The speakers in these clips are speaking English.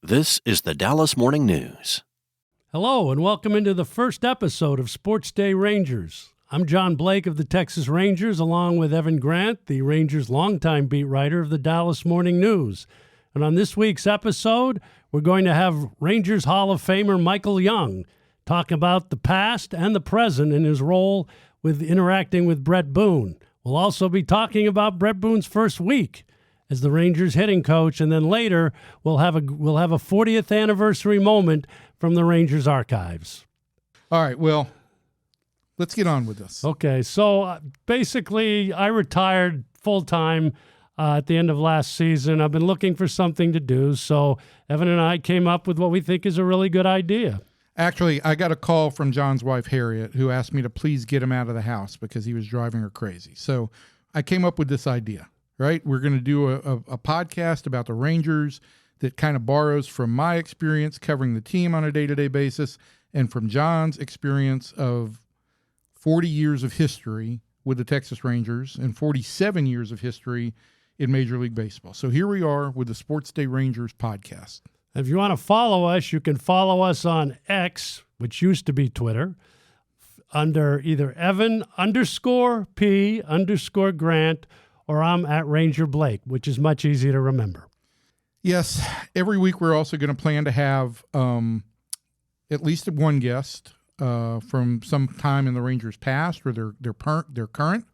This is the Dallas Morning News. Hello, and welcome into the first episode of SportsDay Rangers. I'm John Blake of the Texas Rangers, along with Evan Grant, the Rangers' longtime beat writer of the Dallas Morning News. And on this week's episode, we're going to have Rangers Hall of Famer Michael Young talk about the past and the present in his role with interacting with Bret Boone. We'll also be talking about Bret Boone's first week as the Rangers hitting coach, and then later we'll have a 40th anniversary moment from the Rangers archives. All right, well, let's get on with this. Okay, so basically I retired full-time at the end of last season. I've been looking for something to do, so Evan and I came up with what we think is a really good idea. Actually, I got a call from John's wife, Harriet, who asked me to please get him out of the house because he was driving her crazy. So I came up with this idea. Right? We're going to do a podcast about the Rangers that kind of borrows from my experience covering the team on a day-to-day basis and from John's experience of 40 years of history with the Texas Rangers and 47 years of history in Major League Baseball. So here we are with the SportsDay Rangers podcast. If you want to follow us, you can follow us on X, which used to be Twitter, under either Evan_P_Grant, or I'm at Ranger Blake, which is much easier to remember. Yes, every week we're also going to plan to have at least one guest from some time in the Rangers' past or their current.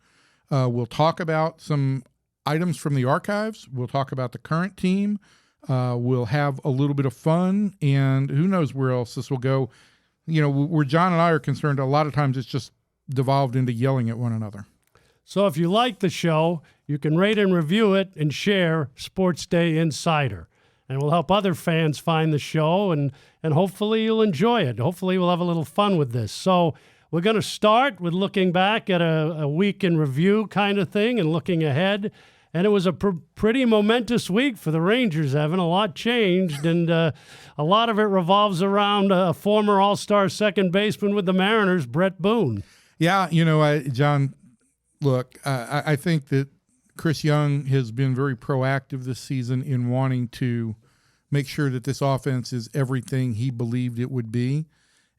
We'll talk about some items from the archives. We'll talk about the current team. We'll have a little bit of fun, and who knows where else this will go. You know, where John and I are concerned, a lot of times it's just devolved into yelling at one another. So if you like the show, you can rate and review it and share SportsDay Insider. And we'll help other fans find the show, and hopefully you'll enjoy it. Hopefully we'll have a little fun with this. So we're going to start with looking back at a week in review kind of thing and looking ahead. And it was a pretty momentous week for the Rangers, Evan. A lot changed, and a lot of it revolves around a former all-star second baseman with the Mariners, Bret Boone. Yeah, you know, John, look, I think that Chris Young has been very proactive this season in wanting to make sure that this offense is everything he believed it would be.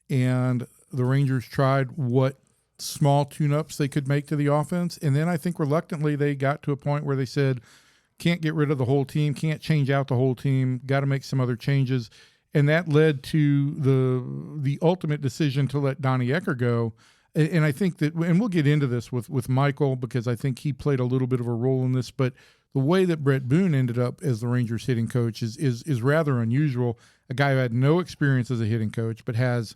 And the Rangers tried what small tune-ups they could make to the offense. And then I think reluctantly they got to a point where they said, can't get rid of the whole team, can't change out the whole team, got to make some other changes. And that led to the ultimate decision to let Donnie Ecker go. And I think that, and we'll get into this with Michael because I think he played a little bit of a role in this, but the way that Bret Boone ended up as the Rangers hitting coach is rather unusual. A guy who had no experience as a hitting coach, but has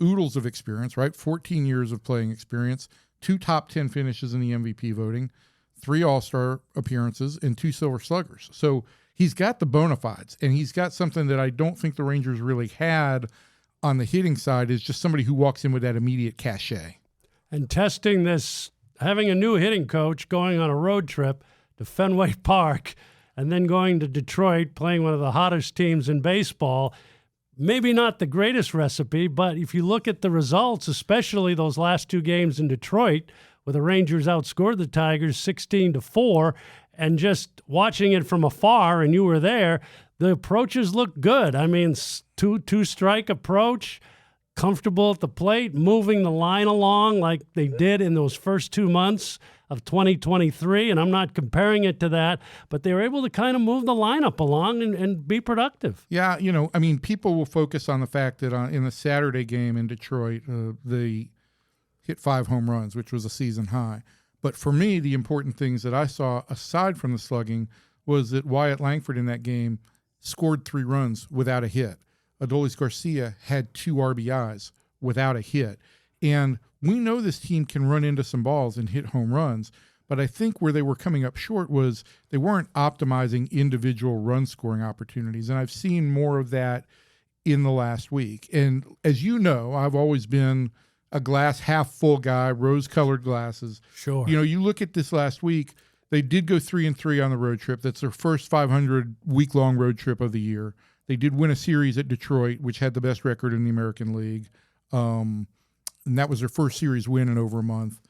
oodles of experience, right? 14 years of playing experience, 2 top 10 finishes in the MVP voting, 3 All-Star appearances, and 2 Silver Sluggers. So he's got the bona fides, and he's got something that I don't think the Rangers really had on the hitting side, is just somebody who walks in with that immediate cachet. And testing this, having a new hitting coach, going on a road trip to Fenway Park, and then going to Detroit, playing one of the hottest teams in baseball, maybe not the greatest recipe, but if you look at the results, especially those last 2 games in Detroit, where the Rangers outscored the Tigers 16-4, and just watching it from afar, and you were there, the approaches look good. I mean, two-strike approach, comfortable at the plate, moving the line along like they did in those first 2 months of 2023. And I'm not comparing it to that, but they were able to kind of move the lineup along and be productive. Yeah, you know, I mean, people will focus on the fact that in the Saturday game in Detroit, they hit 5 home runs, which was a season high. But for me, the important things that I saw, aside from the slugging, was that Wyatt Langford in that game scored 3 runs without a hit. Adolis Garcia had 2 RBIs without a hit. And we know this team can run into some balls and hit home runs, but I think where they were coming up short was they weren't optimizing individual run scoring opportunities. And I've seen more of that in the last week. And as you know, I've always been a glass half full guy, rose-colored glasses. Sure. You know, you look at this last week, they did go 3-3 on the road trip. That's their first 500 week-long road trip of the year. They did win a series at Detroit, which had the best record in the American League. And that was their first series win in over a month.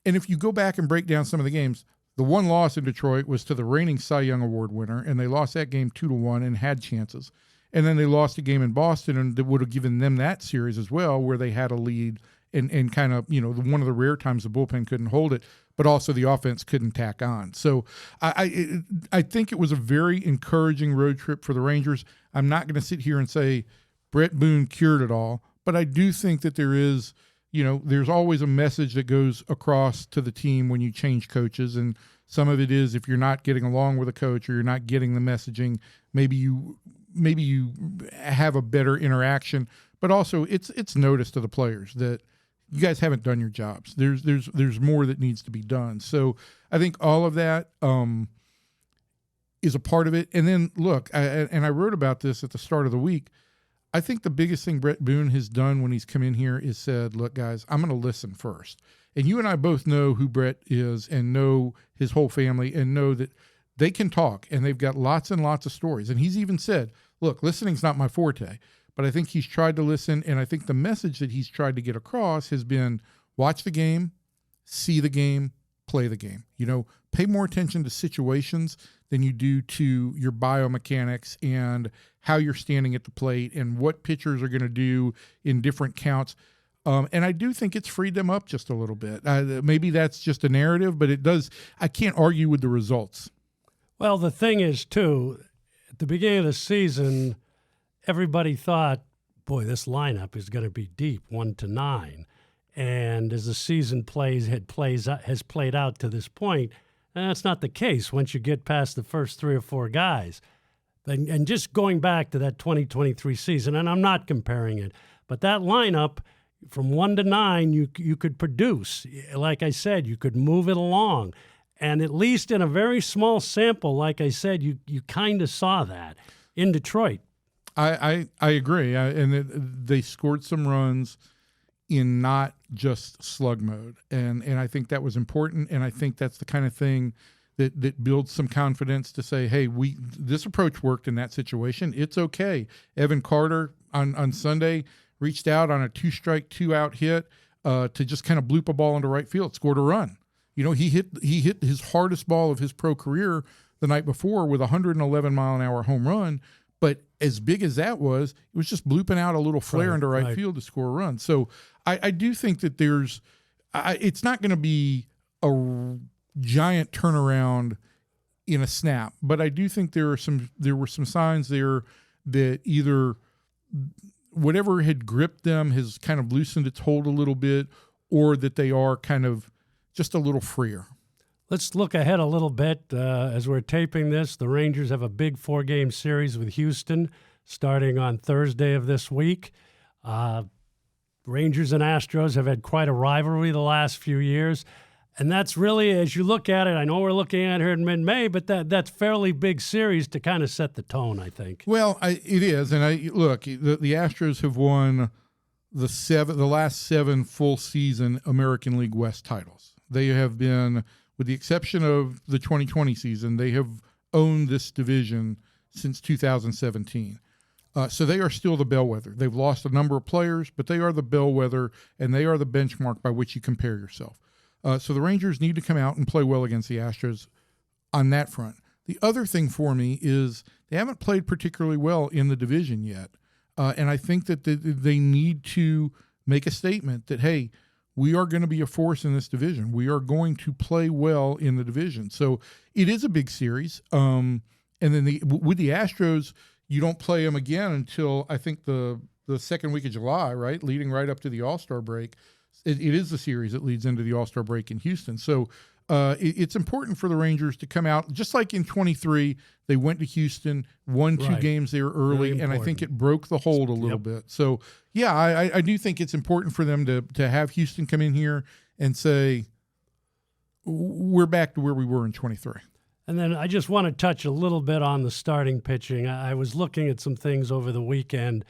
And if you go back and break down some of the games, the one loss in Detroit was to the reigning Cy Young Award winner, and they lost that game 2-1 and had chances. And then they lost a game in Boston, and that would have given them that series as well, where they had a lead and kind of, one of the rare times the bullpen couldn't hold it, but also the offense couldn't tack on. So I think it was a very encouraging road trip for the Rangers. I'm not going to sit here and say Bret Boone cured it all, but I do think that there is, there's always a message that goes across to the team when you change coaches. And some of it is if you're not getting along with a coach or you're not getting the messaging, maybe you have a better interaction. But also it's notice to the players that you guys haven't done your jobs. There's more that needs to be done. So I think all of that is a part of it. And then look, I wrote about this at the start of the week. I think the biggest thing Bret Boone has done when he's come in here is said, look, guys, I'm going to listen first. And you and I both know who Bret is and know his whole family and know that they can talk and they've got lots and lots of stories. And he's even said, look, listening's not my forte, but I think he's tried to listen. And I think the message that he's tried to get across has been watch the game, see the game, play the game. Pay more attention to situations than you do to your biomechanics and how you're standing at the plate and what pitchers are going to do in different counts. And I do think it's freed them up just a little bit. Maybe that's just a narrative, but it does. I can't argue with the results. Well, the thing is, too, at the beginning of the season, everybody thought, boy, this lineup is going to be deep, 1-9. And as the season has played out to this point, that's not the case once you get past the first 3 or 4 guys. And just going back to that 2023 season, and I'm not comparing it, but that lineup from 1-9, you could produce. Like I said, you could move it along. And at least in a very small sample, like I said, you kind of saw that in Detroit. I agree. They scored some runs in not just slug mode. And I think that was important. And I think that's the kind of thing that builds some confidence to say, hey, this approach worked in that situation. It's okay. Evan Carter on Sunday reached out on a 2-strike, 2-out hit to just kind of bloop a ball into right field, scored a run. He hit his hardest ball of his pro career the night before with a 111-mile-an-hour home run. But as big as that was, it was just blooping out a little flare into right field to score a run. So I do think that it's not going to be a giant turnaround in a snap, but I do think there were some signs there that either whatever had gripped them has kind of loosened its hold a little bit, or that they are kind of just a little freer. Let's look ahead a little bit. As we're taping this, the Rangers have a big 4-game series with Houston starting on Thursday of this week. Rangers and Astros have had quite a rivalry the last few years. And that's really, as you look at it, I know we're looking at it here in mid-May, but that's fairly big series to kind of set the tone, I think. Well, it is. And the Astros have won the last 7 full season American League West titles. They have been, with the exception of the 2020 season, they have owned this division since 2017. So they are still the bellwether. They've lost a number of players, but they are the bellwether, and they are the benchmark by which you compare yourself. So the Rangers need to come out and play well against the Astros on that front. The other thing for me is they haven't played particularly well in the division yet. And I think that they need to make a statement that, hey, we are going to be a force in this division. We are going to play well in the division. So it is a big series. And then with the Astros, you don't play them again until I think the second week of July, right? Leading right up to the All-Star break. It is the series that leads into the All-Star break in Houston. So it's important for the Rangers to come out, just like in 23, they went to Houston, won 2 games there early, and I think it broke the hold a little bit. So, yeah, I do think it's important for them to have Houston come in here and say, we're back to where we were in 23. And then I just want to touch a little bit on the starting pitching. I was looking at some things over the weekend,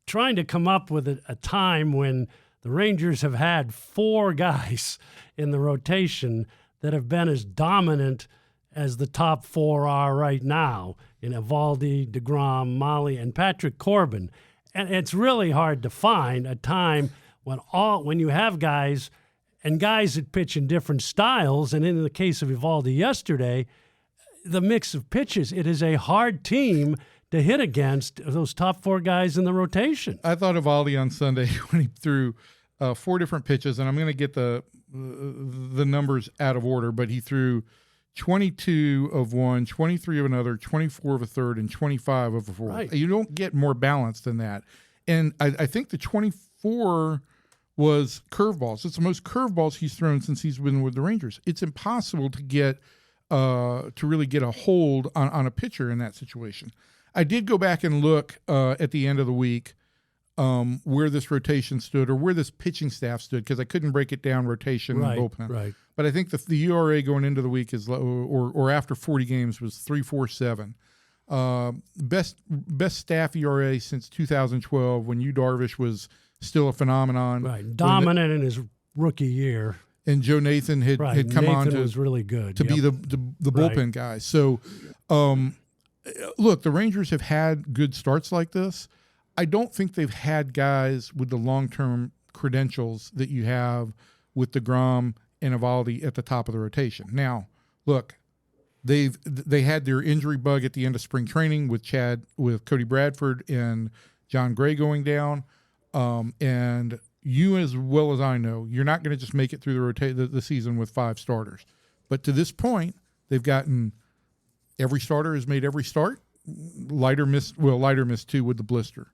trying to come up with a time when the Rangers have had 4 guys in the rotation that have been as dominant as the top 4 are right now in Eovaldi, DeGrom, Molly, and Patrick Corbin. And it's really hard to find a time when you have guys that pitch in different styles. And in the case of Eovaldi yesterday, the mix of pitches, it is a hard team to hit against those top 4 guys in the rotation. I thought of Eovaldi on Sunday when he threw 4 different pitches, and I'm going to get the numbers out of order, but he threw 22 of one, 23 of another, 24 of a third, and 25 of a fourth. Right. You don't get more balanced than that. And I think the 24 was curveballs. It's the most curveballs he's thrown since he's been with the Rangers. It's impossible to get to really get a hold on a pitcher in that situation. I did go back and look at the end of the week where this rotation stood or where this pitching staff stood, because I couldn't break it down rotation and bullpen. Right. But I think the ERA going into the week is or after 40 games was 3.47. Best staff ERA since 2012 when Yu Darvish was still a phenomenon. Right, dominant in his rookie year. And Joe Nathan had come Nathan on to was really good to be the bullpen guy. So, look, the Rangers have had good starts like this. I don't think they've had guys with the long-term credentials that you have with DeGrom and Eovaldi at the top of the rotation. Now, look, they had their injury bug at the end of spring training with Cody Bradford and John Gray going down, and you as well as I know, you're not going to just make it through the season with 5 starters. But to this point, they've gotten every starter has made every start. Leiter missed 2 with the blister.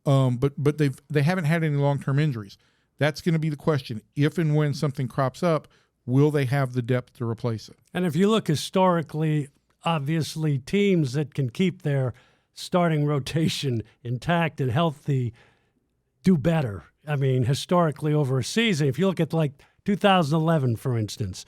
But they haven't had any long-term injuries. That's going to be the question. If and when something crops up, will they have the depth to replace it? And if you look historically, obviously teams that can keep their starting rotation intact and healthy do better. I mean, historically over a season, if you look at like 2011, for instance,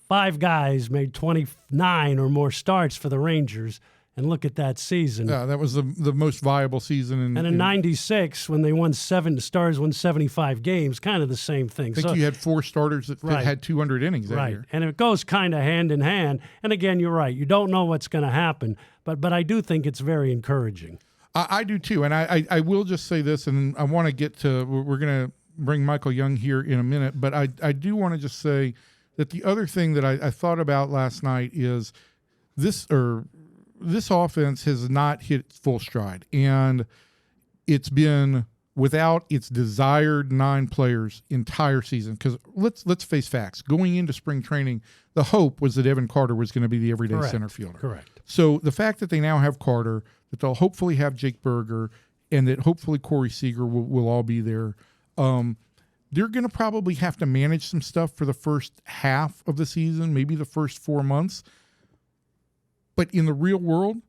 5 guys made 29 or more starts for the Rangers. And look at that season. Yeah, that was the most viable season. And in 96, when they won the Stars won 75 games, kind of the same thing. I think you had 4 starters that had 200 innings that year. And it goes kind of hand in hand. And again, you're right. You don't know what's going to happen. But I do think it's very encouraging. I do too. And I will just say this, and I want to get to, we're going to bring Michael Young here in a minute. But I do want to just say that the other thing that I thought about last night is this offense has not hit full stride, and it's been without its desired 9 players entire season. Because let's face facts. Going into spring training, the hope was that Evan Carter was going to be the everyday center fielder. Correct. So the fact that they now have Carter, that they'll hopefully have Jake Berger, and that hopefully Corey Seager will all be there. They're going to probably have to manage some stuff for the first half of the season, maybe the first 4 months. But in the real world,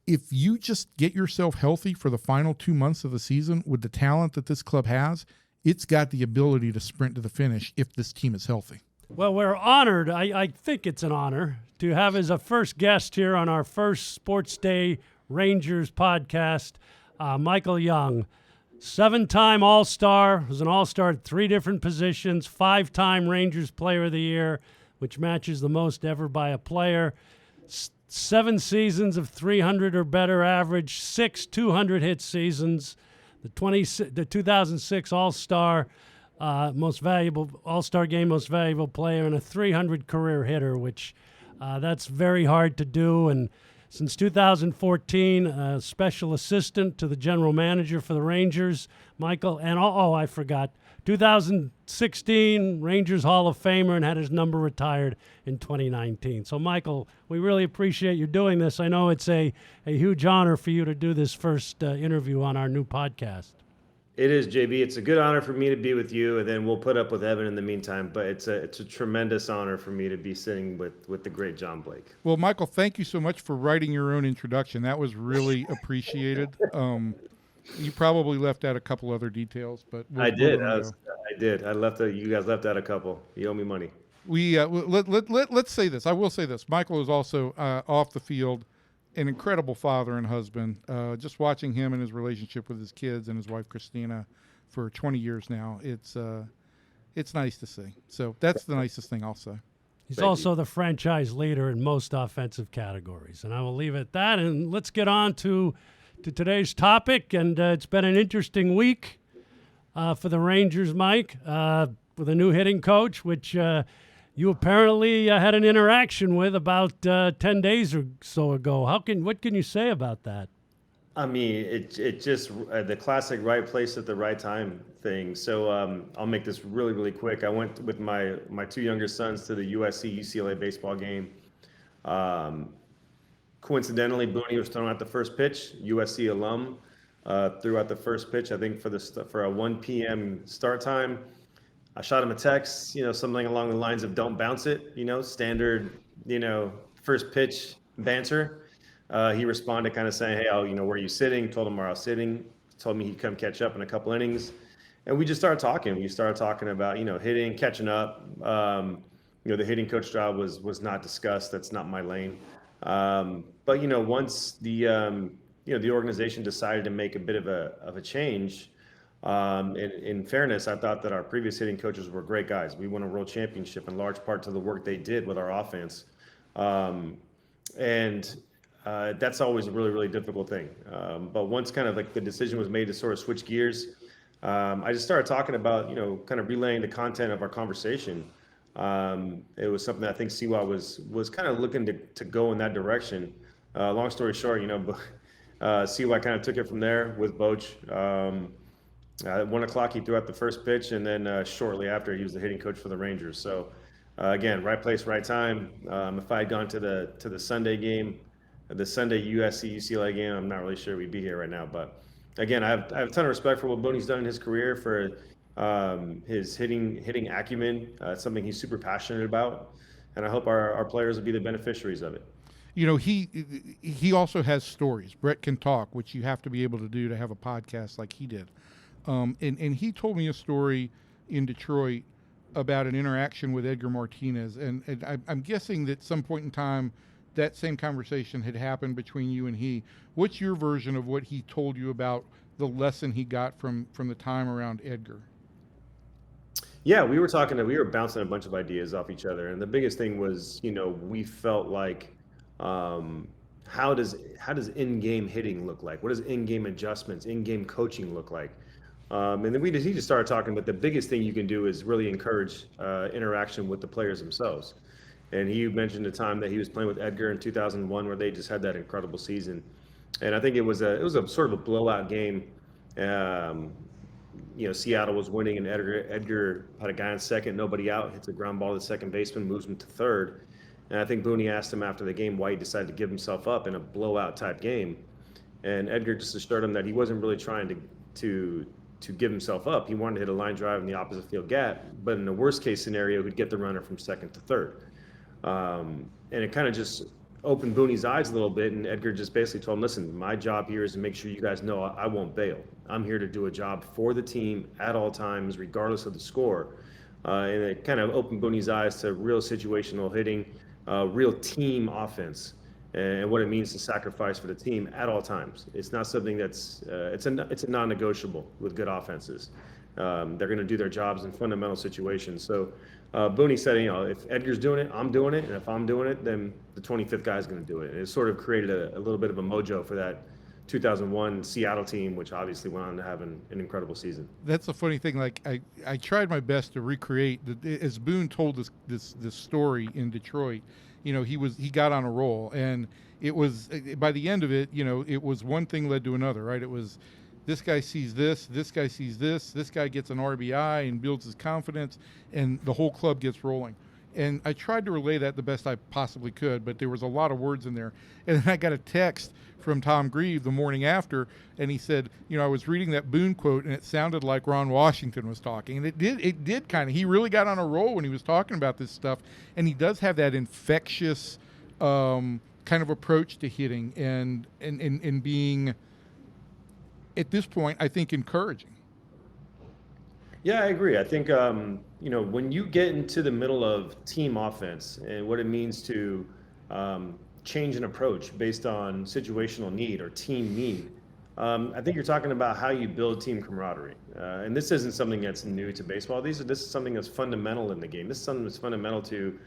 if you just get yourself healthy for the final 2 months of the season with the talent that this club has, it's got the ability to sprint to the finish if this team is healthy. Well, we're honored. I think it's an honor to have as a first guest here on our first SportsDay Rangers podcast, Michael Young. 7-time All-Star, was an All-Star at 3 different positions, 5-time Rangers Player of the Year, which matches the most ever by a player. 7 seasons of 300 or better average, 6 200-hit seasons, the 2006 All-Star most valuable All-Star Game most valuable player, and a 300 career hitter, which that's very hard to do. And since 2014, special assistant to the general manager for the Rangers, Michael. And I forgot. 2016 Rangers Hall of Famer, and had his number retired in 2019. So, Michael, we really appreciate you doing this. I know it's a huge honor for you to do this first interview on our new podcast. It is, JB. It's a good honor for me to be with you, and then we'll put up with Evan in the meantime. But it's a tremendous honor for me to be sitting with the great John Blake. Well, Michael, thank you so much for writing your own introduction. That was really appreciated. You probably left out a couple other details, but I did. I did. You guys left out a couple. You owe me money. Let's say this. I will say this. Michael is also off the field an incredible father and husband. Just watching him and his relationship with his kids and his wife Christina for 20 years now, it's nice to see. So that's the nicest thing I'll say. He's also the franchise leader in most offensive categories, and I will leave it at that. And let's get on to today's topic. And it's been an interesting week for the Rangers, Mike, with a new hitting coach, which you apparently had an interaction with about 10 days or so ago. What can you say about that? I mean, it just the classic right place at the right time thing. So I'll make this really really quick. I went with my two younger sons to the USC UCLA baseball game. Um, Coincidentally, Booney was throwing out the first pitch. USC alum threw out the first pitch. I think for a 1 p.m. start time. I shot him a text, something along the lines of "Don't bounce it," standard, first pitch banter. He responded, kind of saying, "Hey, where are you sitting?" Told him where I was sitting. Told me he'd come catch up in a couple innings, and we just started talking. We started talking about hitting, catching up. The hitting coach job was not discussed. That's not my lane. But once the organization decided to make a bit of a change. In fairness, I thought that our previous hitting coaches were great guys. We won a world championship in large part to the work they did with our offense. And that's always a really, really difficult thing. But once kind of like the decision was made to sort of switch gears, I just started talking about, kind of relaying the content of our conversation. It was something I think Siwa was kind of looking to go in that direction. Long story short, Siwa kind of took it from there with Boch. At 1 o'clock, he threw out the first pitch, and then shortly after, he was the hitting coach for the Rangers. So, again, right place, right time. If I had gone to the Sunday game, the Sunday USC UCLA game, I'm not really sure we'd be here right now. But again, I have a ton of respect for what Booney's done in his career, for his hitting acumen. It's something he's super passionate about, and I hope our players will be the beneficiaries of it. He also has stories. Bret can talk, which you have to be able to do to have a podcast like he did. And he told me a story in Detroit about an interaction with Edgar Martinez. And I'm guessing that at some point in time, that same conversation had happened between you and he. What's your version of what he told you about the lesson he got from the time around Edgar? Yeah, we were bouncing a bunch of ideas off each other. And the biggest thing was, we felt like, how does in-game hitting look like? What does in-game adjustments, in-game coaching look like? And then he just started talking, but the biggest thing you can do is really encourage interaction with the players themselves. And he mentioned a time that he was playing with Edgar in 2001, where they just had that incredible season. And I think it was a sort of a blowout game. Seattle was winning, and Edgar had a guy on second, nobody out, hits a ground ball to the second baseman, moves him to third. And I think Booney asked him after the game why he decided to give himself up in a blowout type game. And Edgar just assured him that he wasn't really trying to give himself up. He wanted to hit a line drive in the opposite field gap, but in the worst case scenario, he'd get the runner from second to third. And it kind of just opened Booney's eyes a little bit, and Edgar just basically told him, listen, my job here is to make sure you guys know I won't bail. I'm here to do a job for the team at all times, regardless of the score. And it kind of opened Booney's eyes to real situational hitting, real team offense, and what it means to sacrifice for the team at all times. It's not something that's it's a non-negotiable with good offenses. They're going to do their jobs in fundamental situations. So Booney said, if Edgar's doing it, I'm doing it, and if I'm doing it, then the 25th guy is going to do it. And it sort of created a little bit of a mojo for that 2001 Seattle team, which obviously went on to have an incredible season. That's a funny thing. Like I tried my best to recreate as Boone told this story in Detroit. He got on a roll, and it was by the end of it, it was one thing led to another, right? It was this guy sees this guy sees this guy gets an RBI and builds his confidence, and the whole club gets rolling. And I tried to relay that the best I possibly could, but there was a lot of words in there. And then I got a text from Tom Grieve the morning after, and he said, I was reading that Boone quote, and it sounded like Ron Washington was talking. And it did kind of. He really got on a roll when he was talking about this stuff. And he does have that infectious kind of approach to hitting and being, at this point, I think, encouraging. Yeah, I agree. I think, when you get into the middle of team offense and what it means to change an approach based on situational need or team need, I think you're talking about how you build team camaraderie. And this isn't something that's new to baseball. This is something that's fundamental in the game. This is something that's fundamental to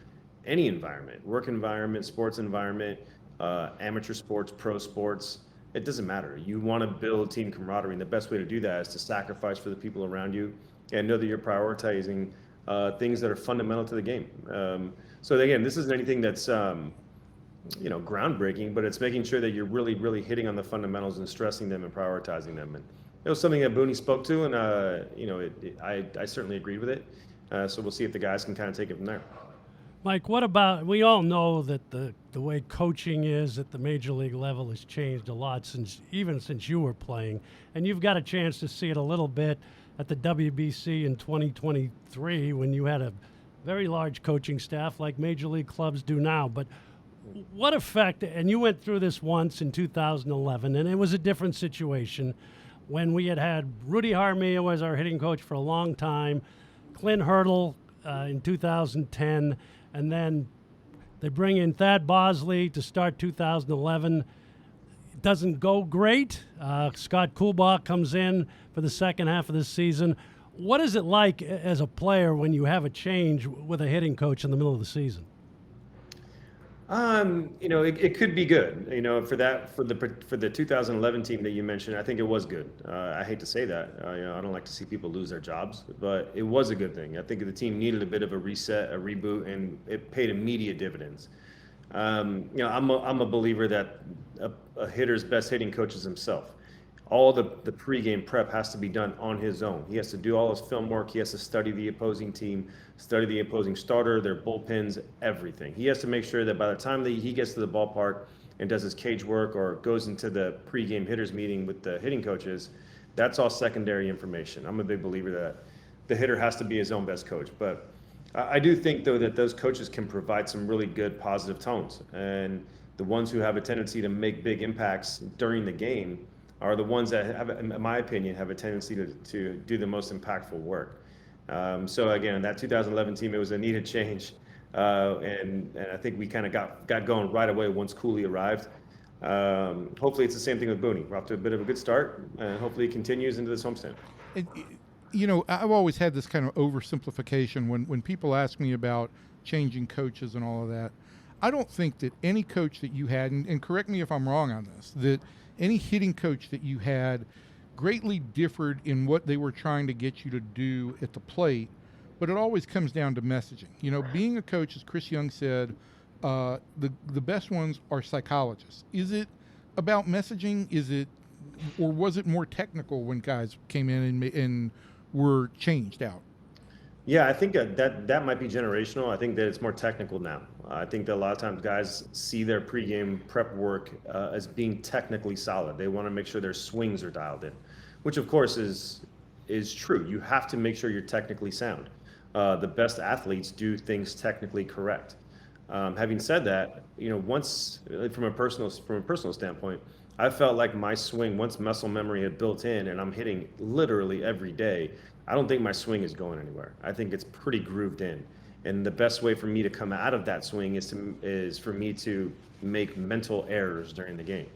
any environment, work environment, sports environment, amateur sports, pro sports. It doesn't matter. You want to build team camaraderie, and the best way to do that is to sacrifice for the people around you and know that you're prioritizing things that are fundamental to the game. So again, this isn't anything that's groundbreaking, but it's making sure that you're really, really hitting on the fundamentals and stressing them and prioritizing them. And it was something that Booney spoke to, and I certainly agreed with it. So we'll see if the guys can kind of take it from there. Mike, what about, we all know that the way coaching is at the major league level has changed a lot even since you were playing, and you've got a chance to see it a little bit at the WBC in 2023 when you had a very large coaching staff like major league clubs do now. But what effect, and you went through this once in 2011, and it was a different situation when we had Rudy Jaramillo as our hitting coach for a long time, Clint Hurdle in 2010, and then they bring in Thad Bosley to start 2011. It doesn't go great. Scott Kuhlbach comes in for the second half of the season. What is it like as a player when you have a change with a hitting coach in the middle of the season? It could be good. For the 2011 team that you mentioned, I think it was good. I hate to say that. I don't like to see people lose their jobs, but it was a good thing. I think the team needed a bit of a reset, a reboot, and it paid immediate dividends. I'm a believer that a hitter's best hitting coach is himself. All the pregame prep has to be done on his own. He has to do all his film work. He has to study the opposing team, study the opposing starter, their bullpens, everything. He has to make sure that by the time that he gets to the ballpark and does his cage work or goes into the pregame hitters meeting with the hitting coaches, that's all secondary information. I'm a big believer that the hitter has to be his own best coach. But I do think, though, that those coaches can provide some really good positive tones. And the ones who have a tendency to make big impacts during the game are the ones that have, in my opinion, have a tendency to do the most impactful work. So again, that 2011 team, it was a needed change, and I think we kind of got going right away once Cooley arrived. Hopefully, it's the same thing with Booney. We're off to a bit of a good start, and hopefully, it continues into this homestand. I've always had this kind of oversimplification when people ask me about changing coaches and all of that. I don't think that any coach that you had, and correct me if I'm wrong on this, that any hitting coach that you had greatly differed in what they were trying to get you to do at the plate, but it always comes down to messaging. Being a coach, as Chris Young said, the best ones are psychologists. Is it about messaging? Or was it more technical when guys came in and were changed out? Yeah, I think that might be generational. I think that it's more technical now. I think that a lot of times guys see their pregame prep work as being technically solid. They want to make sure their swings are dialed in, which of course is true. You have to make sure you're technically sound. The best athletes do things technically correct. Having said that, once from a personal standpoint, I felt like my swing, once muscle memory had built in and I'm hitting literally every day, I don't think my swing is going anywhere. I think it's pretty grooved in. And the best way for me to come out of that swing is for me to make mental errors during the game.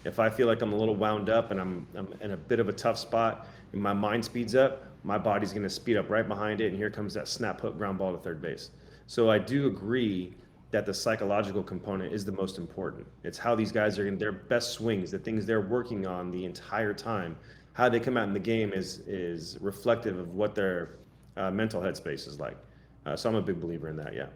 If I feel like I'm a little wound up and I'm in a bit of a tough spot and my mind speeds up, my body's going to speed up right behind it, and here comes that snap hook ground ball to third base. So I do agree that the psychological component is the most important. It's how these guys are in their best swings, the things they're working on the entire time. How they come out in the game is reflective of what their mental headspace is like. So I'm a big believer in that, yeah.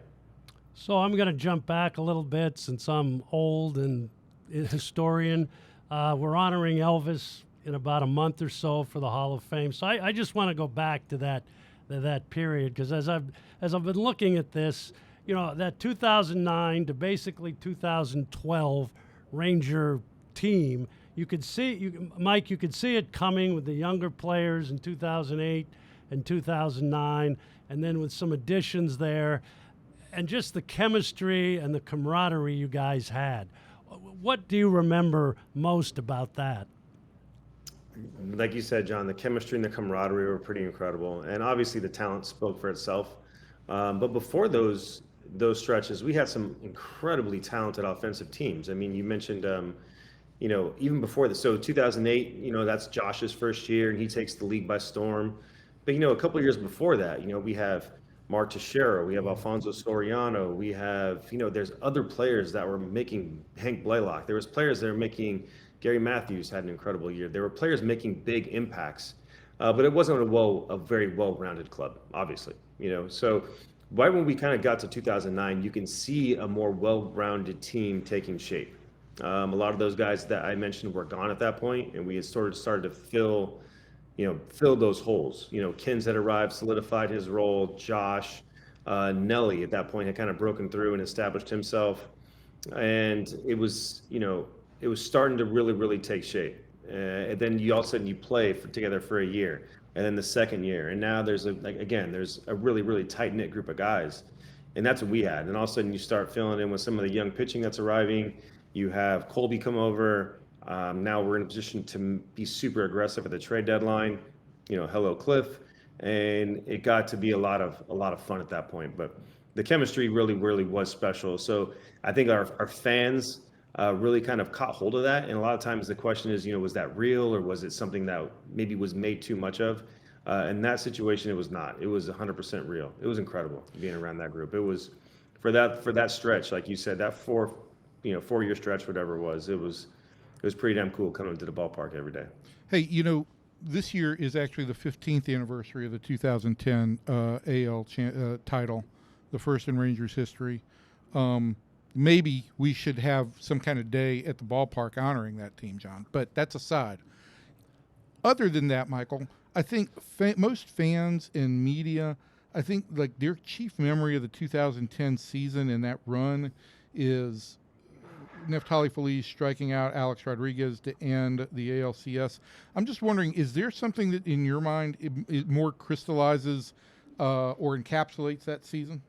So I'm going to jump back a little bit since I'm old and a historian. We're honoring Elvis in about a month or so for the Hall of Fame. So I just want to go back to that period, because as I've been looking at this, that 2009 to basically 2012 Ranger team, you could see, Mike, you could see it coming with the younger players in 2008 and 2009, and then with some additions there, and just the chemistry and the camaraderie you guys had. What do you remember most about that? Like you said, John, the chemistry and the camaraderie were pretty incredible, and obviously the talent spoke for itself. But before those stretches, we had some incredibly talented offensive teams. I mean, you mentioned even before this, so 2008, that's Josh's first year, and he takes the league by storm. But, a couple of years before that, we have Mark Teixeira, we have Alfonso Soriano, we have, there's other players that were making Hank Blaylock. There was players that were making, Gary Matthews had an incredible year. There were players making big impacts, but it wasn't a very well-rounded club, obviously, So right when we kind of got to 2009, you can see a more well-rounded team taking shape. A lot of those guys that I mentioned were gone at that point, and we had sort of started to fill those holes. Kins had arrived, solidified his role. Josh, Nelly at that point had kind of broken through and established himself, and it was starting to really, really take shape. And then all of a sudden you play together for a year, and then the second year, and now there's a really, really tight knit group of guys, and that's what we had. And all of a sudden you start filling in with some of the young pitching that's arriving. You have Colby come over. Now we're in a position to be super aggressive at the trade deadline. Hello Cliff, and it got to be a lot of fun at that point. But the chemistry really, really was special. So I think our fans really kind of caught hold of that. And a lot of times the question is, was that real, or was it something that maybe was made too much of? In that situation, it was not. It was 100% real. It was incredible being around that group. It was for that stretch, like you said, that 4-year stretch, whatever it was pretty damn cool coming to the ballpark every day. Hey, this year is actually the 15th anniversary of the 2010 AL title, the first in Rangers history. Maybe we should have some kind of day at the ballpark honoring that team, John. But that's aside. Other than that, Michael, I think most fans and media, I think like their chief memory of the 2010 season and that run is Neftali Feliz striking out Alex Rodriguez to end the ALCS. I'm just wondering, is there something that in your mind it more crystallizes or encapsulates that season?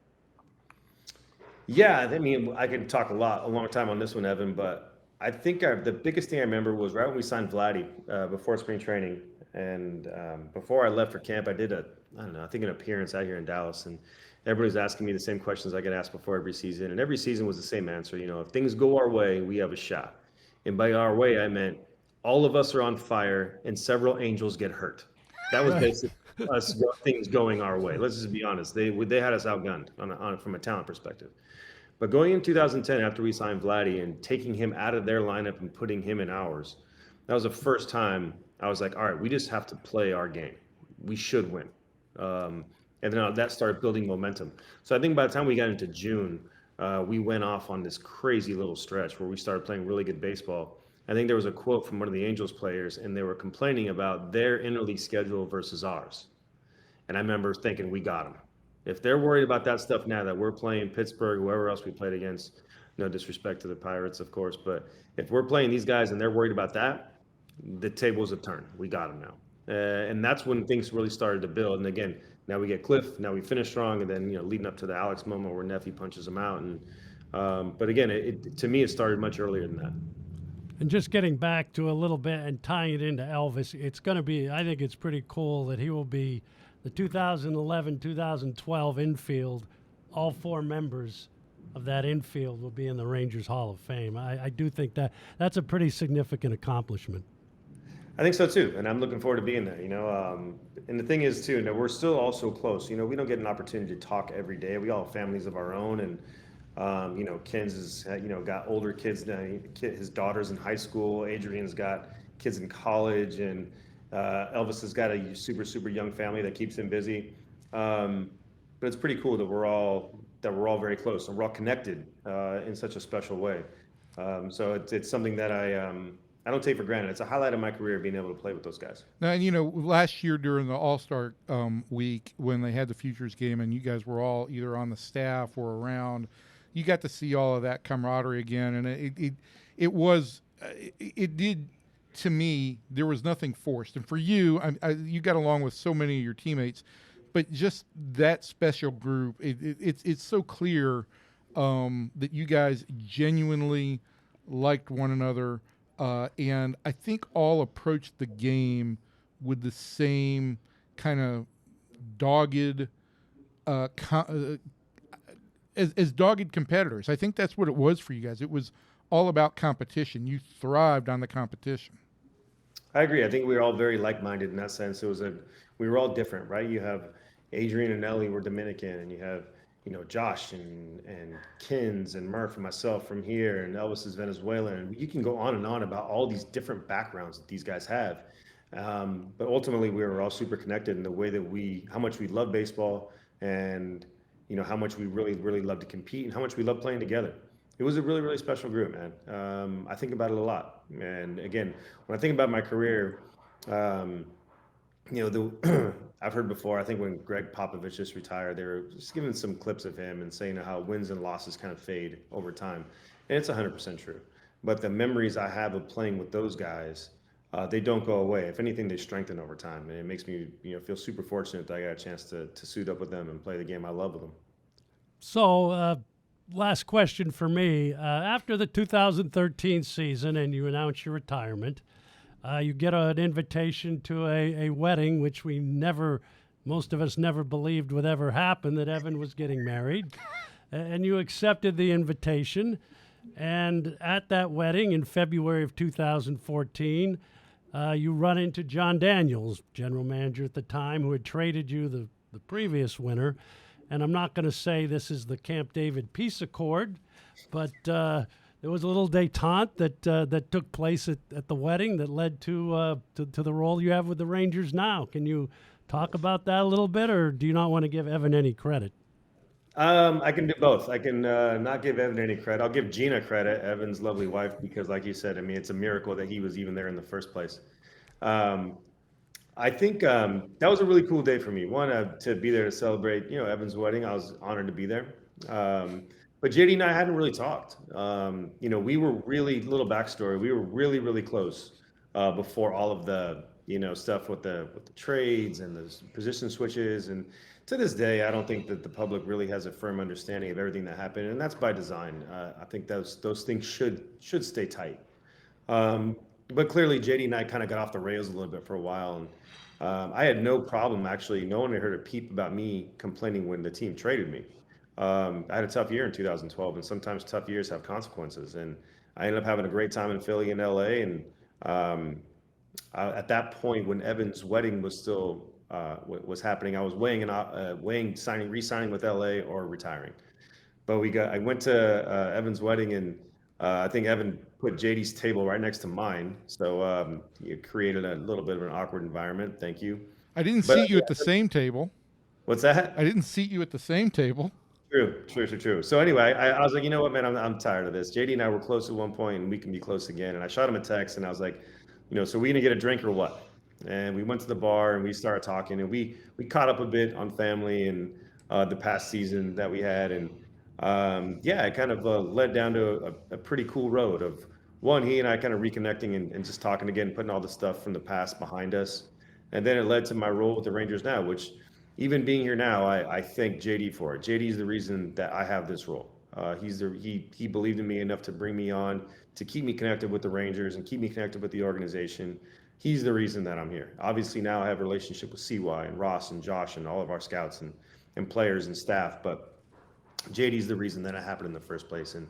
Yeah, I mean, I could talk a long time on this one, Evan, but I think the biggest thing I remember was right when we signed Vladdy before spring training. And before I left for camp, I did I think an appearance out here in Dallas. And everybody's asking me the same questions I get asked before every season. And every season was the same answer. If things go our way, we have a shot. And by our way, I meant all of us are on fire and several angels get hurt. That was basically us things going our way. Let's just be honest. They had us outgunned from a talent perspective. But going in 2010, after we signed Vladdy and taking him out of their lineup and putting him in ours, that was the first time I was like, all right, we just have to play our game. We should win. And then that started building momentum. So I think by the time we got into June, we went off on this crazy little stretch where we started playing really good baseball. I think there was a quote from one of the Angels players, and they were complaining about their interleague schedule versus ours. And I remember thinking, we got them. If they're worried about that stuff now that we're playing Pittsburgh, whoever else we played against, no disrespect to the Pirates, of course, but if we're playing these guys and they're worried about that, the tables have turned. We got them now. And that's when things really started to build. And again, now we get Cliff, now we finish strong, and then leading up to the Alex moment where Neffy punches him out. And but again, to me, it started much earlier than that. And just getting back to a little bit and tying it into Elvis, it's going to be, I think it's pretty cool that he will be the 2011-2012 infield. All four members of that infield will be in the Rangers Hall of Fame. I do think that's a pretty significant accomplishment. I think so too, and I'm looking forward to being there. And the thing is too, we're still all so close. We don't get an opportunity to talk every day. We all have families of our own, and Ken's has got older kids now. His daughter's in high school. Adrian's got kids in college, and Elvis has got a super, super young family that keeps him busy. But it's pretty cool that we're all very close and we're all connected in such a special way. So it's something that I don't take for granted. It's a highlight of my career being able to play with those guys. Now, and last year during the All-Star week when they had the Futures game and you guys were all either on the staff or around, you got to see all of that camaraderie again, and it did. To me, there was nothing forced. And for you, you got along with so many of your teammates, but just that special group, it's so clear that you guys genuinely liked one another, and I think all approached the game with the same kind of dogged, as dogged competitors. I think that's what it was for you guys. It was all about competition. You thrived on the competition. I agree. I think we were all very like-minded in that sense. We were all different, right? You have Adrian and Ellie were Dominican, and you have Josh and Kins and Murph and myself from here, and Elvis is Venezuelan, and you can go on and on about all these different backgrounds that these guys have. But ultimately, we were all super connected in the way that how much we love baseball, and how much we really, really love to compete and how much we love playing together. It was a really, really special group, man. I think about it a lot. And again, when I think about my career, um, I've heard before, I think when Greg Popovich just retired, they were just giving some clips of him and saying how wins and losses kind of fade over time. And it's 100% true. But the memories I have of playing with those guys, they don't go away. If anything, they strengthen over time. And it makes me, feel super fortunate that I got a chance to suit up with them and play the game I love with them. So, last question for me. After the 2013 season and you announce your retirement, you get an invitation to a wedding, which most of us never believed would ever happen, that Evan was getting married. And you accepted the invitation. And at that wedding in February of 2014, you run into John Daniels, general manager at the time, who had traded you the previous winter. And I'm not going to say this is the Camp David peace accord, but there was a little détente that took place at the wedding that led to the role you have with the Rangers now. Can you talk about that a little bit, or do you not want to give Evan any credit? I can do both. I can not give Evan any credit. I'll give Gina credit, Evan's lovely wife, because like you said, I mean, it's a miracle that he was even there in the first place. I think that was a really cool day for me. One, to be there to celebrate, Evan's wedding. I was honored to be there. But JD and I hadn't really talked. We were really, little backstory, we were really, really close before all of the, stuff with the trades and the position switches. And to this day, I don't think that the public really has a firm understanding of everything that happened, and that's by design. I think those things should stay tight. But clearly, JD and I kind of got off the rails a little bit for a while, and I had no problem actually. No one had heard a peep about me complaining when the team traded me. I had a tough year in 2012, and sometimes tough years have consequences. And I ended up having a great time in Philly and LA. And at that point, when Evan's wedding was still was happening, I was weighing re-signing with LA or retiring. But I went to Evan's wedding, and I think Evan put JD's table right next to mine, so it created a little bit of an awkward environment. Thank you. I didn't seat you at the same table. What's that? I didn't seat you at the same table. True. So anyway, I was like, you know what, man, I'm tired of this. JD and I were close at one point, and we can be close again. And I shot him a text, and I was like, so we gonna get a drink or what? And we went to the bar, and we started talking, and we caught up a bit on family and the past season that we had. And it kind of led down to a pretty cool road of one, he and I kind of reconnecting and just talking again, putting all the stuff from the past behind us. And then it led to my role with the Rangers now, which even being here now, I thank JD for it. JD is the reason that I have this role. He believed in me enough to bring me on, to keep me connected with the Rangers and keep me connected with the organization. He's the reason that I'm here. Obviously now I have a relationship with CY and Ross and Josh and all of our scouts and players and staff, but JD's the reason that it happened in the first place. And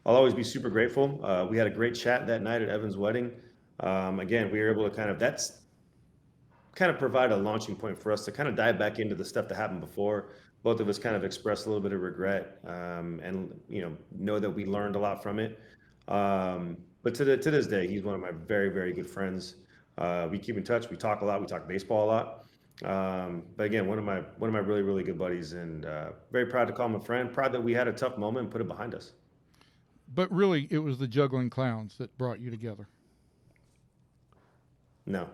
I'll always be super grateful. We had a great chat that night at Evan's wedding. Again, we were able to kind of provide a launching point for us to kind of dive back into the stuff that happened before. Both of us kind of expressed a little bit of regret, and know that we learned a lot from it. But to this day, he's one of my very, very good friends. We keep in touch. We talk a lot. We talk baseball a lot. But again, one of my really, really good buddies, and very proud to call him a friend. Proud that we had a tough moment and put it behind us. But really, it was the juggling clowns that brought you together. No.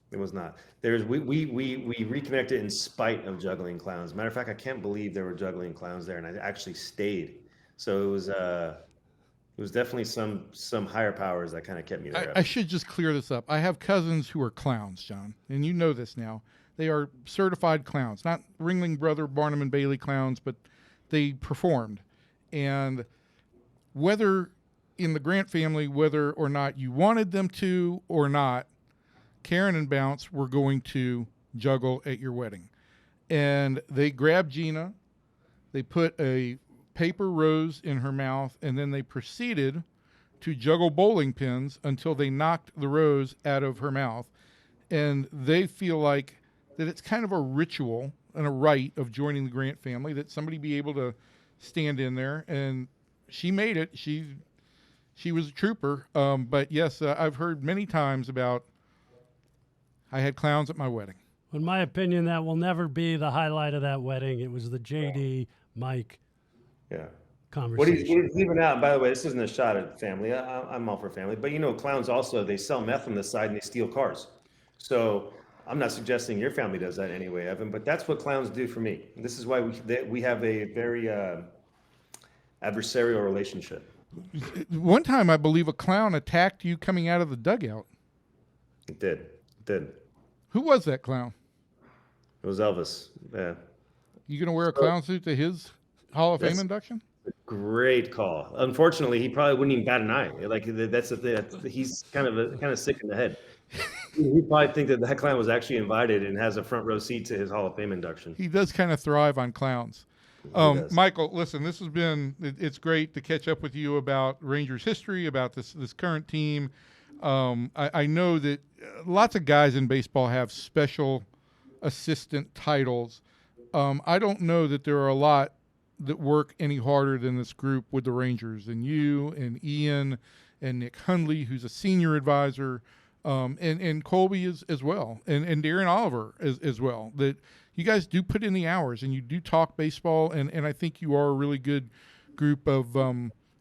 It was not. We reconnected in spite of juggling clowns. Matter of fact, I can't believe there were juggling clowns there, and I actually stayed. So it was definitely some higher powers that kind of kept me there. I should just clear this up. I have cousins who are clowns, John, and you know this now. They are certified clowns, not Ringling Brother, Barnum and Bailey clowns, but they performed. And whether in the Grant family, whether or not you wanted them to or not, Karen and Bounce were going to juggle at your wedding. And they grabbed Gina, they put a paper rose in her mouth, and then they proceeded to juggle bowling pins until they knocked the rose out of her mouth. And they feel like that it's kind of a ritual and a rite of joining the Grant family, that somebody be able to stand in there. And she made it. She was a trooper. But yes, I've heard many times about, I had clowns at my wedding. In my opinion, that will never be the highlight of that wedding. It was the JD Mike Yeah. conversation. What he's leaving out, and by the way, this isn't a shot at family. I'm all for family. But, clowns also, they sell meth on the side and they steal cars. So I'm not suggesting your family does that anyway, Evan, but that's what clowns do for me. This is why we have a very adversarial relationship. One time, I believe a clown attacked you coming out of the dugout. It did. Who was that clown? It was Elvis. Yeah. You going to wear a clown suit to his Hall of Fame induction? Great call. Unfortunately, he probably wouldn't even bat an eye. Like that's the thing. He's kind of sick in the head. He probably think that clown was actually invited and has a front row seat to his Hall of Fame induction. He does kind of thrive on clowns. Michael, listen, it's great to catch up with you about Rangers history, about this current team. I know that lots of guys in baseball have special assistant titles. I don't know that there are a lot that work any harder than this group with the Rangers, and you and Ian and Nick Hundley, who's a senior advisor, and Colby as well, and Darren Oliver as well, that you guys do put in the hours and you do talk baseball, and I think you are a really good group of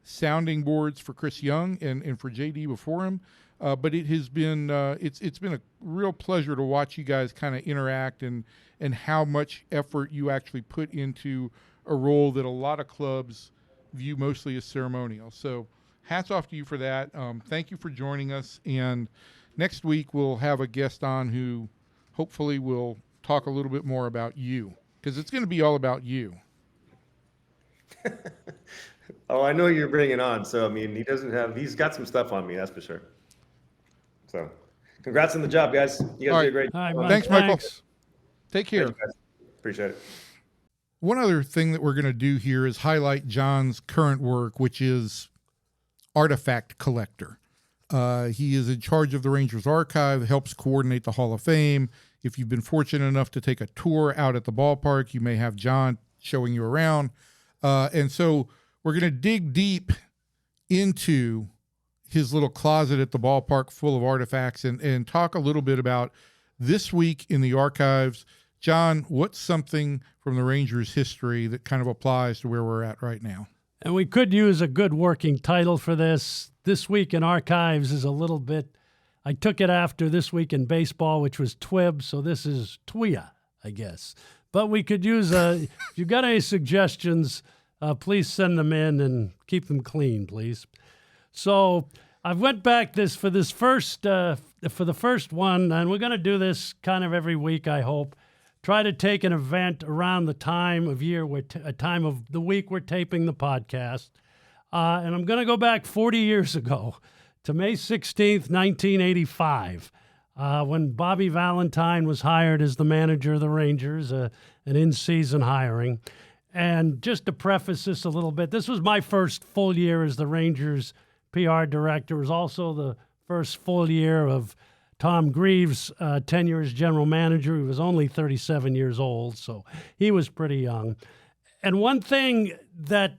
sounding boards for Chris Young and for JD before him. But it has been it's been a real pleasure to watch you guys kind of interact and how much effort you actually put into a role that a lot of clubs view mostly as ceremonial. So hats off to you for that. Thank you for joining us. And next week we'll have a guest on who hopefully will talk a little bit more about you, because it's going to be all about you. Oh, I know you're bringing on. So, I mean, he's got some stuff on me, that's for sure. So, congrats on the job, guys. You guys did a great job. Thanks, Michael. Take care. Thanks, guys. Appreciate it. One other thing that we're going to do here is highlight John's current work, which is artifact collector. He is in charge of the Rangers Archive, helps coordinate the Hall of Fame. If you've been fortunate enough to take a tour out at the ballpark, you may have John showing you around. And so we're going to dig deep into his little closet at the ballpark full of artifacts and talk a little bit about this week in the archives. John, what's something from the Rangers history that kind of applies to where we're at right now? And we could use a good working title for this. This Week in Archives is a little bit, I took it after This Week in Baseball, which was TWIB, so this is TWIA, I guess. But we could use, if you've got any suggestions, please send them in and keep them clean, please. So I went back for the first one, and we're going to do this kind of every week, I hope. Try to take an event around the time of year, a time of the week we're taping the podcast. And I'm going to go back 40 years ago to May 16th, 1985, when Bobby Valentine was hired as the manager of the Rangers, an in-season hiring. And just to preface this a little bit, this was my first full year as the Rangers PR director. It was also the first full year of Tom Greaves' tenure as general manager. He was only 37 years old, so he was pretty young. And one thing that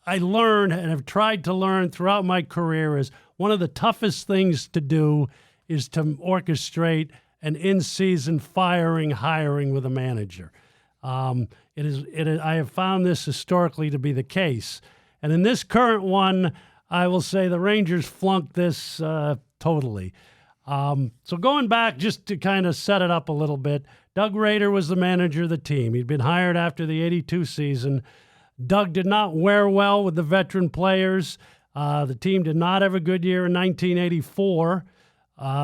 I learned and have tried to learn throughout my career is one of the toughest things to do is to orchestrate an in-season hiring with a manager. I have found this historically to be the case. And in this current one, I will say the Rangers flunked this totally. So going back, just to kind of set it up a little bit, Doug Rader was the manager of the team. He'd been hired after the 82 season. Doug did not wear well with the veteran players. The team did not have a good year in 1984.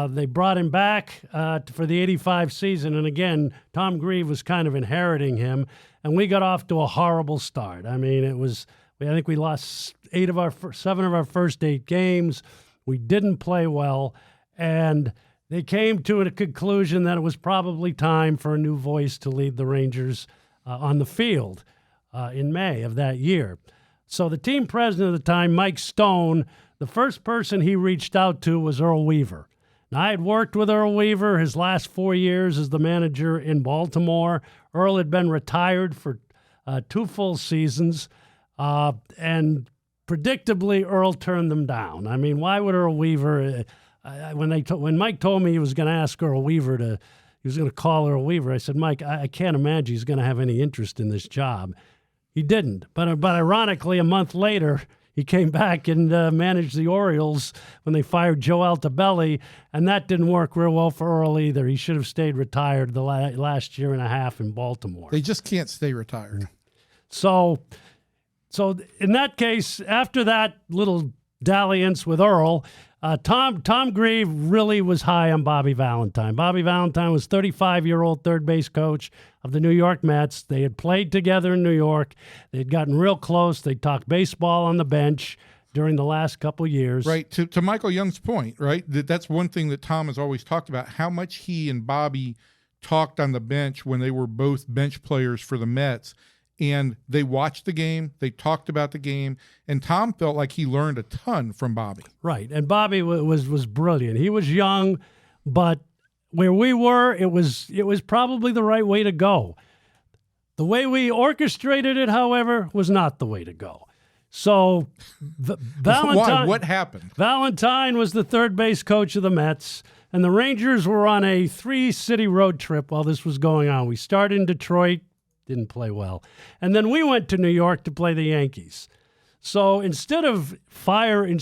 They brought him back for the 85 season. And again, Tom Greaves was kind of inheriting him. And we got off to a horrible start. I mean, I think we lost 7 of our first 8 games. We didn't play well. And they came to a conclusion that it was probably time for a new voice to lead the Rangers on the field in May of that year. So the team president at the time, Mike Stone, the first person he reached out to was Earl Weaver. Now, I had worked with Earl Weaver his last 4 years as the manager in Baltimore. Earl had been retired for 2 full seasons, and predictably, Earl turned them down. I mean, why would Earl Weaver... When Mike told me he was going to ask Earl Weaver he was going to call Earl Weaver, I said, Mike, I can't imagine he's going to have any interest in this job. He didn't. But ironically, a month later, he came back and managed the Orioles when they fired Joe Altobelli, and that didn't work real well for Earl either. He should have stayed retired the last year and a half in Baltimore. They just can't stay retired. So in that case, after that little dalliance with Earl, Tom Grieve really was high on Bobby Valentine. Bobby Valentine was 35-year-old third base coach of the New York Mets. They had played together in New York. They had gotten real close. They talked baseball on the bench during the last couple years. Right. To Michael Young's point, right, that's one thing that Tom has always talked about, how much he and Bobby talked on the bench when they were both bench players for the Mets. And they watched the game, they talked about the game, and Tom felt like he learned a ton from Bobby. Right, and Bobby was brilliant. He was young, but where we were, it was probably the right way to go. The way we orchestrated it, however, was not the way to go. So Valentine, Why? What happened? Valentine was the third base coach of the Mets, and the Rangers were on a 3-city road trip while this was going on. We started in Detroit. Didn't play well. And then we went to New York to play the Yankees. So instead of firing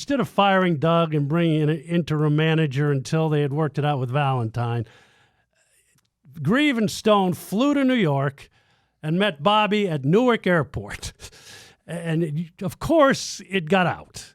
Doug and bringing in an interim manager until they had worked it out with Valentine, Grieve and Stone flew to New York and met Bobby at Newark Airport. And of course, it got out.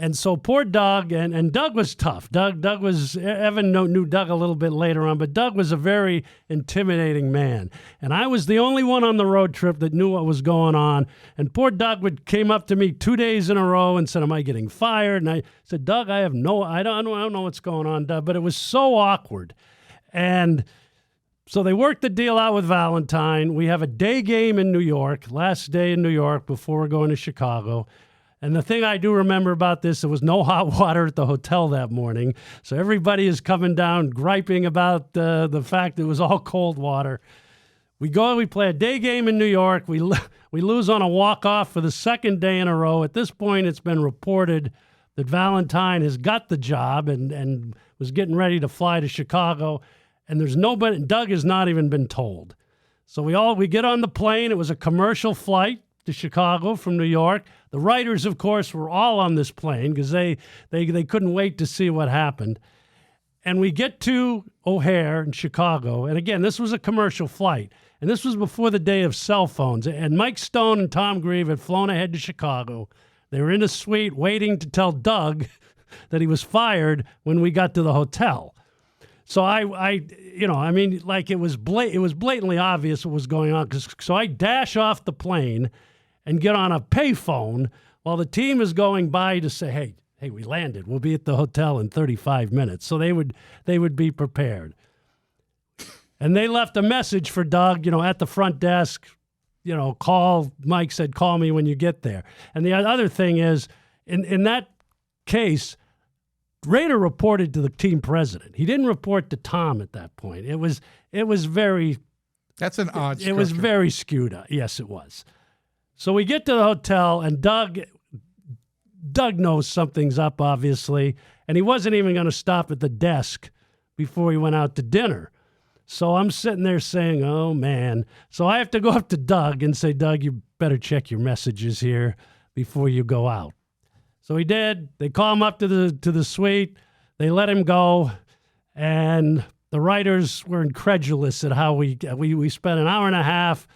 And so poor Doug, and Doug was tough. Doug was, Evan knew Doug a little bit later on, but Doug was a very intimidating man. And I was the only one on the road trip that knew what was going on. And poor Doug came up to me 2 days in a row and said, "Am I getting fired?" And I said, "Doug, I don't know what's going on, Doug." But it was so awkward. And so they worked the deal out with Valentine. We have a day game in New York, last day in New York before we're going to Chicago. And the thing I do remember about this, there was no hot water at the hotel that morning. So everybody is coming down griping about the fact that it was all cold water. We play a day game in New York. We lose on a walk-off for the second day in a row. At this point, it's been reported that Valentine has got the job and was getting ready to fly to Chicago. And there's nobody, Doug has not even been told. So we get on the plane. It was a commercial flight to Chicago from New York. The writers, of course, were all on this plane because they couldn't wait to see what happened. And we get to O'Hare in Chicago. And again, this was a commercial flight. And this was before the day of cell phones. And Mike Stone and Tom Grieve had flown ahead to Chicago. They were in a suite waiting to tell Doug that he was fired when we got to the hotel. So it was blatantly obvious what was going on. So I dash off the plane and get on a payphone while the team is going by to say, hey, we landed. We'll be at the hotel in 35 minutes. So they would be prepared. And they left a message for Doug, at the front desk, Mike said, call me when you get there. And the other thing is, in that case, Rader reported to the team president. He didn't report to Tom at that point. It was very... That's an odd structure. It was very skewed. Yes, it was. So we get to the hotel, and Doug knows something's up, obviously, and he wasn't even going to stop at the desk before he went out to dinner. So I'm sitting there saying, oh, man. So I have to go up to Doug and say, Doug, you better check your messages here before you go out. So he did. They call him up to the suite. They let him go, and the writers were incredulous at how we spent an hour and a half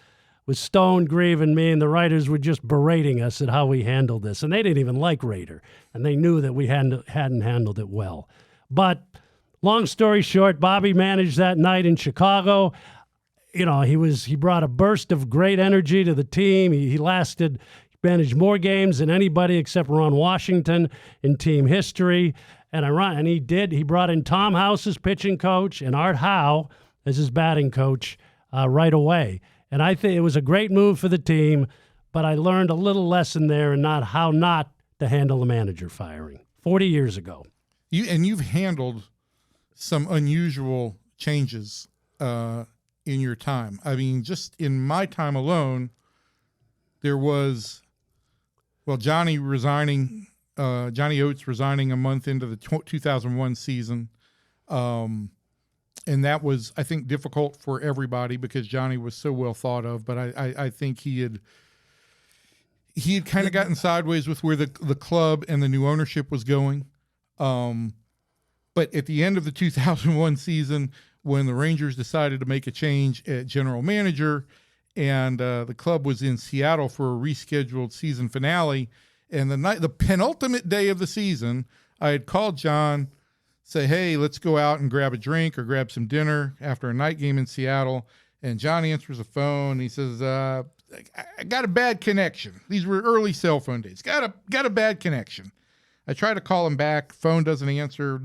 with Stone, Grieve, and me, and the writers were just berating us at how we handled this. And they didn't even like Rader, and they knew that we hadn't handled it well. But long story short, Bobby managed that night in Chicago. He brought a burst of great energy to the team. He managed more games than anybody except Ron Washington in team history. And he brought in Tom House as pitching coach and Art Howe as his batting coach right away. And I think it was a great move for the team, but I learned a little lesson there in how not to handle a manager firing 40 years ago. You've handled some unusual changes in your time. I mean, just in my time alone, there was, Johnny Oates resigning a month into the 2001 season. And that was, I think, difficult for everybody because Johnny was so well thought of. But I think he had kind of gotten sideways with where the club and the new ownership was going. But at the end of the 2001 season, when the Rangers decided to make a change at general manager, and the club was in Seattle for a rescheduled season finale, and the penultimate day of the season, I had called John, say, hey, let's go out and grab a drink or grab some dinner after a night game in Seattle. And John answers the phone. He says, I got a bad connection. These were early cell phone days. Got a bad connection. I try to call him back. Phone doesn't answer.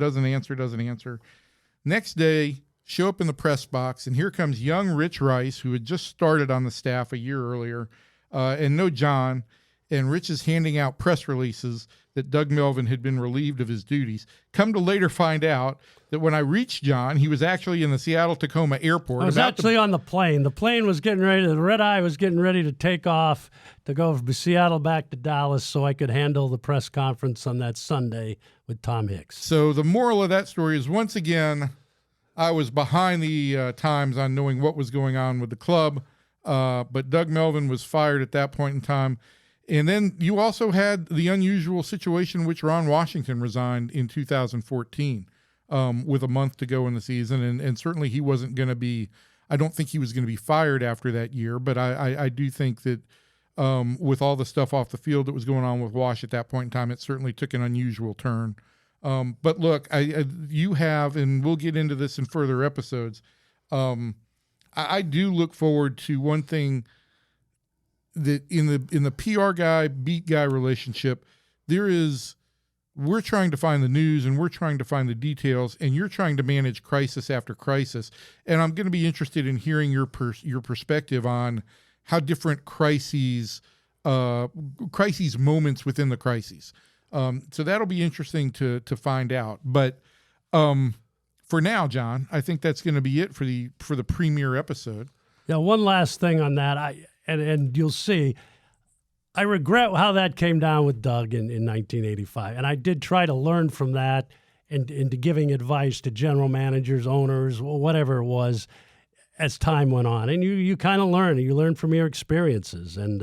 Next day, show up in the press box, and here comes young Rich Rice, who had just started on the staff a year earlier, and no John. And Rich is handing out press releases that Doug Melvin had been relieved of his duties. Come to later find out that when I reached John, he was actually in the Seattle-Tacoma airport. I was actually on the plane. The plane was getting ready, the red eye was getting ready to take off to go from Seattle back to Dallas so I could handle the press conference on that Sunday with Tom Hicks. So the moral of that story is, once again, I was behind the times on knowing what was going on with the club, but Doug Melvin was fired at that point in time. And then you also had the unusual situation in which Ron Washington resigned in 2014 with a month to go in the season. And certainly he wasn't going to be – I don't think he was going to be fired after that year. But I do think that with all the stuff off the field that was going on with Wash at that point in time, it certainly took an unusual turn. But look, you have – and we'll get into this in further episodes. I do look forward to one thing – that in the PR guy, beat guy relationship, we're trying to find the news and we're trying to find the details, and you're trying to manage crisis after crisis. And I'm going to be interested in hearing your perspective on how different crises moments within the crises. So that'll be interesting to find out. But for now, John, I think that's going to be it for the premiere episode. Yeah, one last thing on that. And you'll see, I regret how that came down with Doug in 1985. And I did try to learn from that and into giving advice to general managers, owners, whatever it was, as time went on. And you kind of learn. You learn from your experiences. And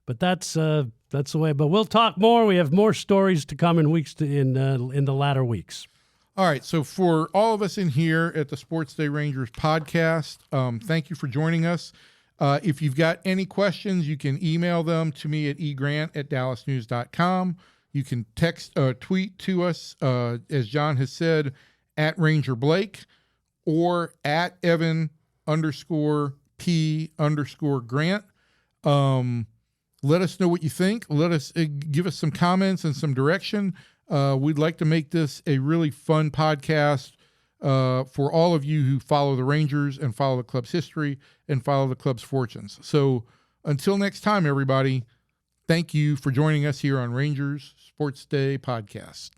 but that's the way. But we'll talk more. We have more stories to come in the latter weeks. All right. So for all of us in here at the SportsDay Rangers podcast, thank you for joining us. If you've got any questions, you can email them to me at egrant@dallasnews.com. You can tweet to us, as John has said, at Ranger Blake or at Evan_P_Grant. Let us know what you think. Let us give us some comments and some direction. We'd like to make this a really fun podcast for all of you who follow the Rangers and follow the club's history and follow the club's fortunes. So until next time, everybody, thank you for joining us here on Rangers Sports Day Podcast.